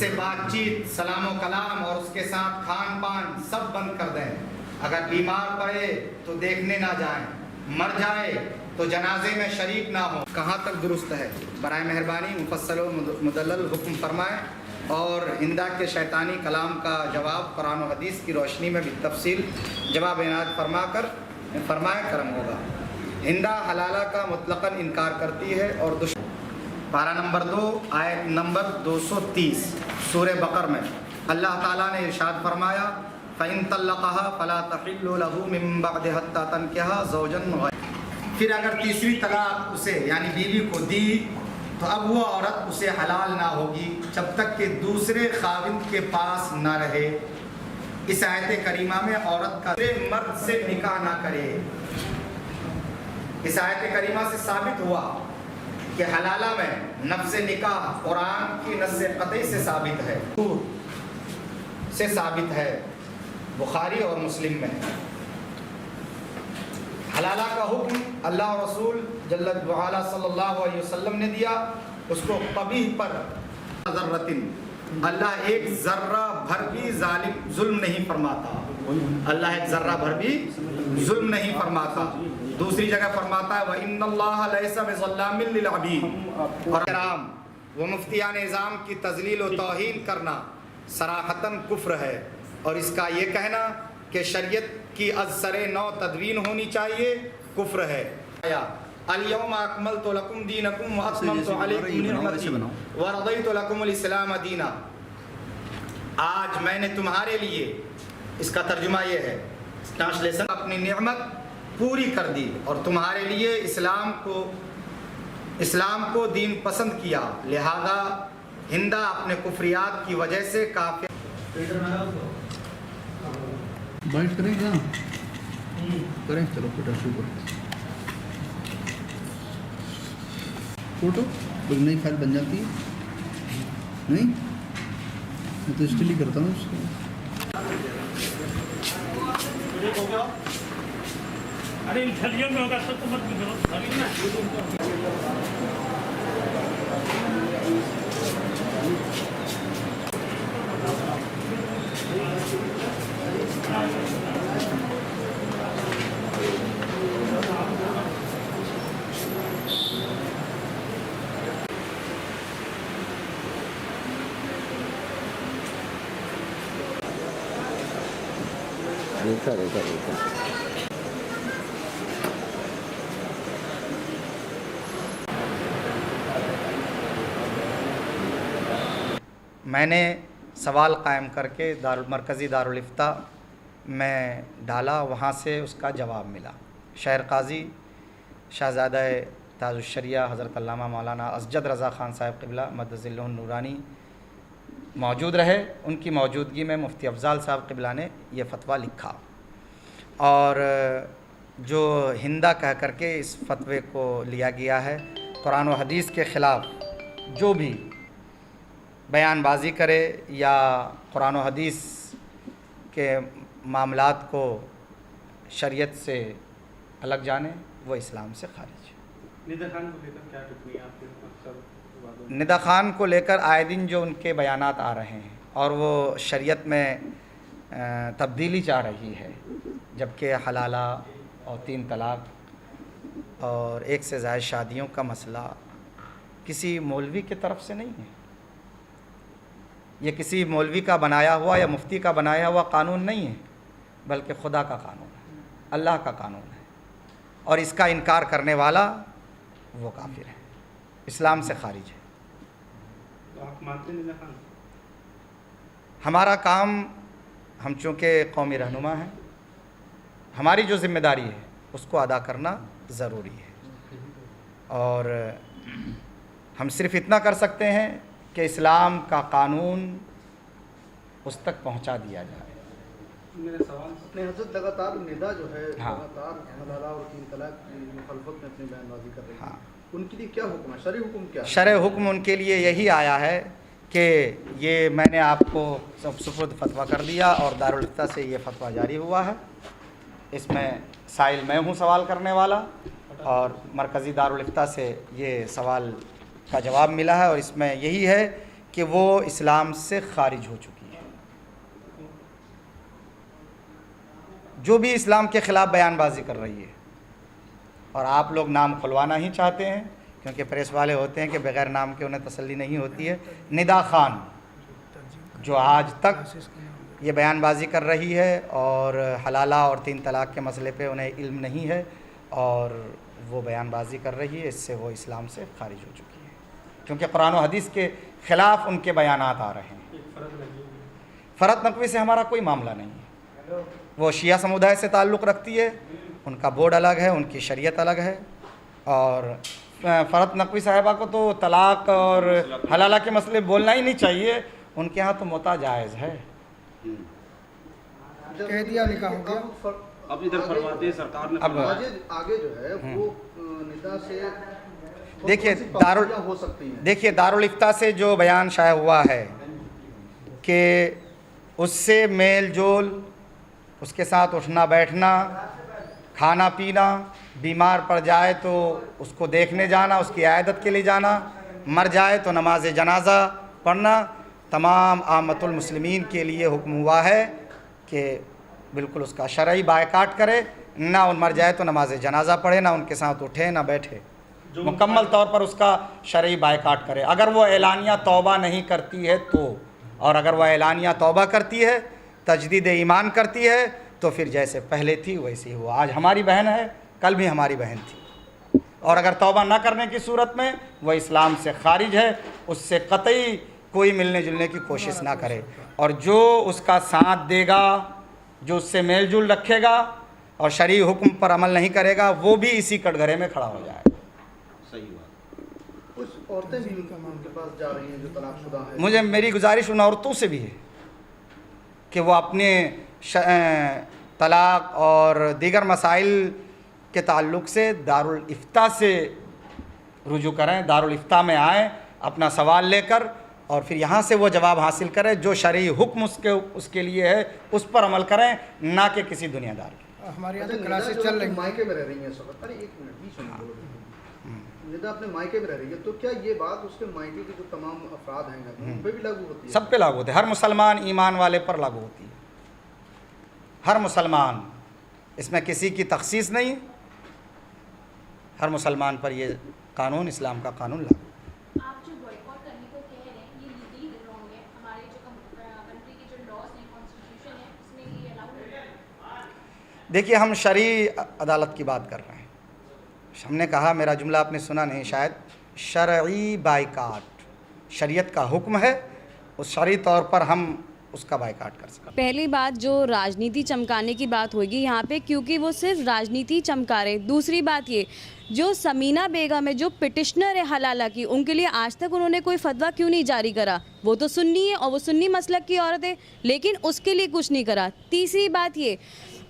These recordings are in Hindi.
उससे बातचीत, सलाम कलाम और उसके साथ खान पान सब बंद कर दें। अगर बीमार पड़े तो देखने ना जाएं, मर जाए तो जनाजे में शरीक ना हो। कहाँ तक दुरुस्त है? बराए मेहरबानी मुफस्सल व मुदल्लल हुक्म फरमाएँ और हिंदा के शैतानी कलाम का जवाब कुरान और हदीस की रोशनी में भी तफसील जवाब इनायत फरमाए करम होगा। हिंदा हलाला का मुतलकन इनकार करती है और पारा नंबर 2 आयत नंबर 230 सूरह बकर में अल्लाह ताला ने इरशाद फरमाया, फ़इन तल्लक़हा फ़ला तहिल्लु लहू मिन बअदि हत्ता तनकिहा ज़ौजन ग़ैरह। फिर अगर तीसरी तलाक उसे यानी बीवी को दी तो अब वो औरत उसे हलाल ना होगी जब तक कि दूसरे खाविंद के पास ना रहे। इस आयत करीमा में औरत का मर्द से निकाह ना करे। इस आयत करीमा से साबित हुआ कि हलाला में नफ्स निकाह कुरान की नस्स क़तई से साबित है, बुखारी और मुस्लिम में। हलाला का हुक्म अल्लाह और रसूल जल्लल्लाहु अलैहि वसल्लम ने दिया, उसको कबीह पर ज़र्रतिन अल्लाह एक ज़र्रा भर भी जुल्म नहीं फरमाता। अल्लाह एक ज़र्रा भर भी जुल्म नहीं फरमाता। दूसरी जगह फरमाता है व इन्नल्लाह लैसा बिज़ल्लामिल लिल अबीद। और कराम व मुफ्तियान निज़ाम की तज़लील व तौहीन करना सराहतन कुफ्र है। और इसका ये कहना कि शरीयत की अज़सरे नौ तदवीन होनी चाहिए कुफ्र है। अल-यौमा अकमलतु लकुम दीनकुम व अतममतु अलैकुम निअमती व रज़यतु लकुमुल इस्लाम दीना। आज मैंने तुम्हारे लिए, इसका तर्जुमा ये है, ट्रांसलेशन, अपनी निअमत पूरी कर दी और तुम्हारे लिए इस्लाम को दीन पसंद किया। लिहाजा हिंदा अपने कुफ्रियात की वजह से काफी बाइट करें क्या करें? चलो फोटो शुरू करो। फोटो कोई नई फाइल बन जाती है नहीं? मैं तो स्टिल ही करता हूँ उसको। अरे इन छलियों में होगा सब तो मत करो अभी ना। देखा मैंने सवाल कायम करके मरकज़ी दारुल इफ्ता में डाला, वहाँ से उसका जवाब मिला। शहर काजी शहज़ादा ताजुश्शरिया हज़रत अल्लामा मौलाना असजद रज़ा ख़ान साहब क़िबला मद्दज़िल्लुहुन नूरानी मौजूद रहे। उनकी मौजूदगी में मुफ्ती अफ़ज़ाल साहब क़िबला ने यह फ़तवा लिखा और जो हिंदा कह करके इस फतवे को लिया गया है, कुरान और हदीस के ख़िलाफ़ जो भी बयानबाजी करे या कुरान और हदीस के मामलात को शरीयत से अलग जाने, वो इस्लाम से खारिज है। निदा खान को लेकर क्या टिप्पणी आपके? निदा खान को लेकर आए दिन जो उनके बयानात आ रहे हैं और वो शरीयत में तब्दीली चाह रही है, जबकि हलाला और 3 तलाक और 1 से ज़ायद शादियों का मसला किसी मौलवी की तरफ से नहीं है। ये किसी मौलवी का बनाया हुआ या मुफ्ती का बनाया हुआ कानून नहीं है, बल्कि खुदा का कानून है, अल्लाह का कानून है। और इसका इनकार करने वाला वो काफिर है, इस्लाम से खारिज है। तो आप मानते नहीं खान? हमारा काम, हम चूँकि कौमी रहनुमा हैं, हमारी जो ज़िम्मेदारी है उसको अदा करना ज़रूरी है। और हम सिर्फ़ इतना कर सकते हैं कि इस्लाम का कानून उस तक पहुंचा दिया जाए। मेरा सवाल अपने हज़रत लगातार निदा जो है, हाँ। लगातार हलाला और 3 तलाक की मुखालफत में अपनी बयानबाजी कर रही है। हाँ। उनके लिए क्या हुक्म है? शरई हुक्म क्या है? शरई हुक्म उनके लिए यही आया है कि ये मैंने आपको सब सुपुर्द फतवा कर दिया और दारुल इफ्ता से ये फतवा जारी हुआ है। इसमें साइल मैं हूँ सवाल करने वाला और मरकज़ी दारुल इफ्ता से ये सवाल का जवाब मिला है और इसमें यही है कि वो इस्लाम से खारिज हो चुकी है। जो भी इस्लाम के ख़िलाफ़ बयानबाजी कर रही है, और आप लोग नाम खुलवाना ही चाहते हैं क्योंकि प्रेस वाले होते हैं कि बग़ैर नाम के उन्हें तसल्ली नहीं होती है। निदा खान जो आज तक ये बयानबाजी कर रही है और हलाला और 3 तलाक़ के मसले पे उन्हें इल्म नहीं है और वो बयानबाजी कर रही है, इससे वो इस्लाम से खारिज हो चुकी है क्योंकि कुरान और हदीस के ख़िलाफ़ उनके बयानात आ रहे हैं। फ़रत नकवी से हमारा कोई मामला नहीं है, वो शिया समुदाय से ताल्लुक़ रखती है, उनका बोर्ड अलग है, उनकी शरीयत अलग है। और फ़रत नकवी साहिबा को तो तलाक़ और हलाला के मसले बोलना ही नहीं चाहिए, उनके यहाँ तो मुता जायज़ है। कह दिया निकाह हो गया। अब इधर फरमाते हैं सरकार ने अब आगे जो है वो निदा से देखिए पाबंदियां हो सकती हैं। देखिए दारुल इफ्ता से जो बयान शाया हुआ है कि उससे मेल जोल, उसके साथ उठना बैठना, खाना पीना, बीमार पड़ जाए तो उसको देखने जाना, उसकी आयदत के लिए जाना, मर जाए तो नमाज जनाजा पढ़ना, तमाम आमतुल मुस्लिमीन के लिए हुक्म हुआ है कि बिल्कुल उसका शरई बायकाट करे, ना उन मर जाए तो नमाज जनाजा पढ़े, ना उनके साथ उठे ना बैठे, मुकम्मल तौर पर उसका शरई बायकाट करे। अगर वो एलानिया तौबा नहीं करती है तो, और अगर वह एलानिया तौबा करती है, तजदीद ईमान करती है, तो फिर जैसे पहले थी वैसे ही हुआ। आज हमारी बहन है, कल भी हमारी बहन थी, और अगर तौबा ना करने की सूरत में वह इस्लाम से खारिज है, उससे कतई कोई मिलने जुलने की कोशिश ना करे। और जो उसका साथ देगा, जो उससे मेल जुल रखेगा और शरई हुक्म पर अमल नहीं करेगा, वो भी इसी कटघरे में खड़ा हो जाएगा। सही बात। कुछ औरतें भी उनके पास जा रही हैं जो तलाकशुदा हैं। मुझे मेरी गुजारिश उन औरतों से भी है कि वो अपने तलाक़ और दीगर मसाइल के ताल्लुक़ से दारुल इफ्ता से रुजू करें, दारुल इफ्ता में आएँ अपना सवाल लेकर, और फिर यहाँ से वो जवाब हासिल करें जो शरई हुक्म उसके लिए है, उस पर अमल करें, ना कि किसी दुनियादार की। हमारे यहाँ अच्छा, तो क्लासेस निदा चल जो रही हैं। मायके में रह रही हैं इस वक्त। अरे एक मिनट बीच में बोलो। निदा अपने मायके में रह रही है, तो क्या ये बात उसके मायके के जो तमाम अफराद हैं घर में, उन पे भी लागू होती है? सब पे लागू होती है, हर मुसलमान ईमान वाले पर लागू होती है, हर मुसलमान, इसमें किसी की तखसीस नहीं, हर मुसलमान पर ये कानून, इस्लाम का कानून लागू। आप जो बॉयकॉट करने को कह रहे हैं, ये लीगली रॉन्ग है। हमारे जो कंट्री के जो लॉज हैं, कॉन्स्टिट्यूशन है, उसमें ये अलाउ नहीं है। देखिए, हम शरई अदालत की बात कर रहे हैं। हमने कहा, मेरा जुमला आपने सुना नहीं शायद, शरई बायकाट, शरीयत का हुक्म है, उस शरई तौर पर हम उसका बायकाट कर सकते। पहली बात, जो राजनीति चमकाने की बात होगी यहाँ पे, क्योंकि वो सिर्फ राजनीति चमका रहे। दूसरी बात ये, जो समीना बेगम है, जो पिटिशनर है हलाला की, उनके लिए आज तक उन्होंने कोई फतवा क्यों नहीं जारी करा? वो तो सुन्नी है और वो सुन्नी मसलक की औरत है, लेकिन उसके लिए कुछ नहीं करा। तीसरी बात ये,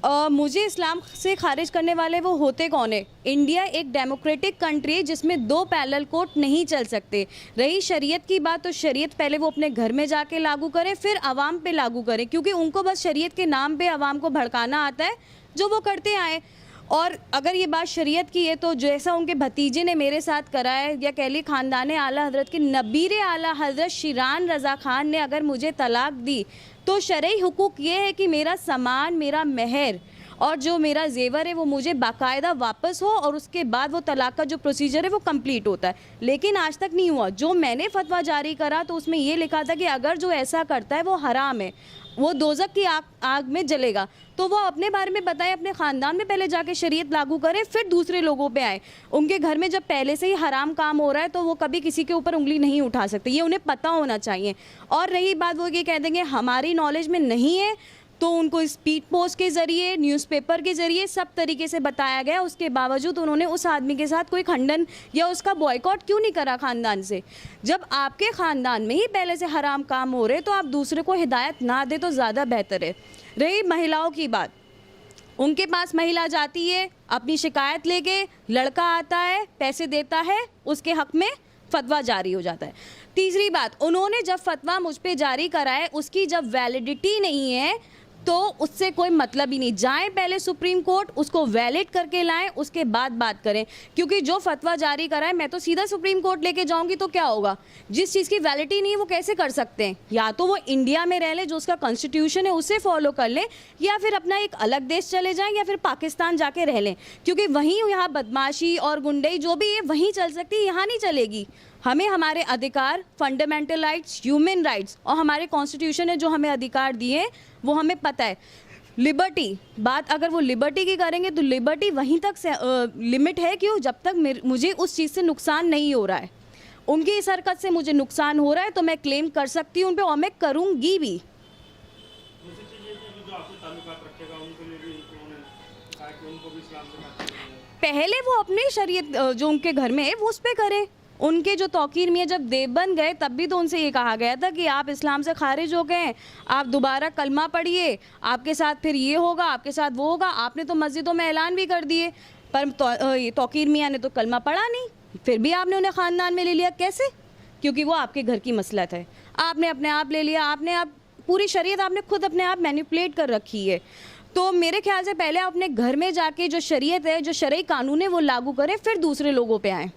मुझे इस्लाम से खारिज करने वाले वो होते कौन है? इंडिया एक डेमोक्रेटिक कंट्री है जिसमें 2 पैरेलल कोर्ट नहीं चल सकते। रही शरीयत की बात, तो शरीयत पहले वो अपने घर में जाके लागू करें, फिर आवाम पे लागू करें, क्योंकि उनको बस शरीयत के नाम पे आवाम को भड़काना आता है, जो वो करते आए। और अगर ये बात शरीयत की है, तो जैसा उनके भतीजे ने मेरे साथ करा है, या कह ली ख़ानदान आला हज़रत के नबीर आला हज़रत शिरान रज़ा ख़ान ने अगर मुझे तलाक़ दी, तो शरई हुकूक ये है कि मेरा सामान, मेरा महर और जो मेरा जेवर है वो मुझे बाकायदा वापस हो, और उसके बाद वो तलाक़ का जो प्रोसीजर है वो कंप्लीट होता है। लेकिन आज तक नहीं हुआ। जो मैंने फतवा जारी करा तो उसमें ये लिखा था कि अगर जो ऐसा करता है वो हराम है, वो दोज़ख की आग में जलेगा। तो वो अपने बारे में बताए, अपने ख़ानदान में पहले जाके शरीयत लागू करें, फिर दूसरे लोगों पे आए। उनके घर में जब पहले से ही हराम काम हो रहा है तो वो कभी किसी के ऊपर उंगली नहीं उठा सकते, ये उन्हें पता होना चाहिए। और रही बात, वो ये कह देंगे हमारी नॉलेज में नहीं है, तो उनको स्पीड पोस्ट के ज़रिए, न्यूज़पेपर के ज़रिए सब तरीके से बताया गया, उसके बावजूद उन्होंने उस आदमी के साथ कोई खंडन या उसका बॉयकॉट क्यों नहीं करा ख़ानदान से? जब आपके ख़ानदान में ही पहले से हराम काम हो रहे तो आप दूसरे को हिदायत ना दे तो ज़्यादा बेहतर है। रही महिलाओं की बात, उनके पास महिला जाती है अपनी शिकायत लेके, लड़का आता है, पैसे देता है, उसके हक़ में फतवा जारी हो जाता है। तीसरी बात, उन्होंने जब फतवा मुझ पे जारी करा है, उसकी जब वैलिडिटी नहीं है, तो उससे कोई मतलब ही नहीं। जाएं पहले सुप्रीम कोर्ट, उसको वैलिड करके लाएं, उसके बाद बात करें। क्योंकि जो फतवा जारी कराए, मैं तो सीधा सुप्रीम कोर्ट लेके जाऊंगी तो क्या होगा? जिस चीज़ की वैलिडिटी नहीं है वो कैसे कर सकते हैं? या तो वो इंडिया में रह ले, जो उसका कॉन्स्टिट्यूशन है उसे फॉलो कर लें, या फिर अपना एक अलग देश चले जाएं, या फिर पाकिस्तान जाके रह लें। क्योंकि वहीं यहाँ बदमाशी और गुंडई जो भी है वहीं चल सकती है, यहाँ नहीं चलेगी। हमें हमारे अधिकार, फंडामेंटल राइट्स, ह्यूमन राइट्स और हमारे कॉन्स्टिट्यूशन ने जो हमें अधिकार दिए वो हमें पता है। लिबर्टी, बात अगर वो लिबर्टी की करेंगे तो लिबर्टी वहीं तक लिमिट है, क्यों? जब तक मुझे उस चीज़ से नुकसान नहीं हो रहा है। उनकी इस हरकत से मुझे नुकसान हो रहा है तो मैं क्लेम कर सकती हूँ उन पर, और मैं करूँगी भी। दूसरी चीज़ ये थी कि जो आपसे ताल्लुकात रखेगा उनके लिए भी उन्होंने कहा कि उनको भी इस्लाम से बात करनी है। पहले वो अपनी शरीयत जो उनके घर में है वो उस पर करें। उनके जो तौकीर मियाँ जब देवबंद गए तब भी तो उनसे ये कहा गया था कि आप इस्लाम से खारिज हो गए हैं, आप दोबारा कलमा पढ़िए, आपके साथ फिर ये होगा, आपके साथ वो होगा। आपने तो मस्जिदों में ऐलान भी कर दिए, पर तौकीर मियाँ ने तो कलमा पढ़ा नहीं, फिर भी आपने उन्हें ख़ानदान में ले लिया। कैसे? क्योंकि वो आपके घर की मसलहत है, आपने अपने आप ले लिया। आप पूरी शरीयत आपने खुद अपने आप मैनिपुलेट कर रखी है। तो मेरे ख्याल से पहले आप अपने घर में जाके जो शरीयत है, जो शरई कानून है वो लागू करें, फिर दूसरे लोगों पे आएँ।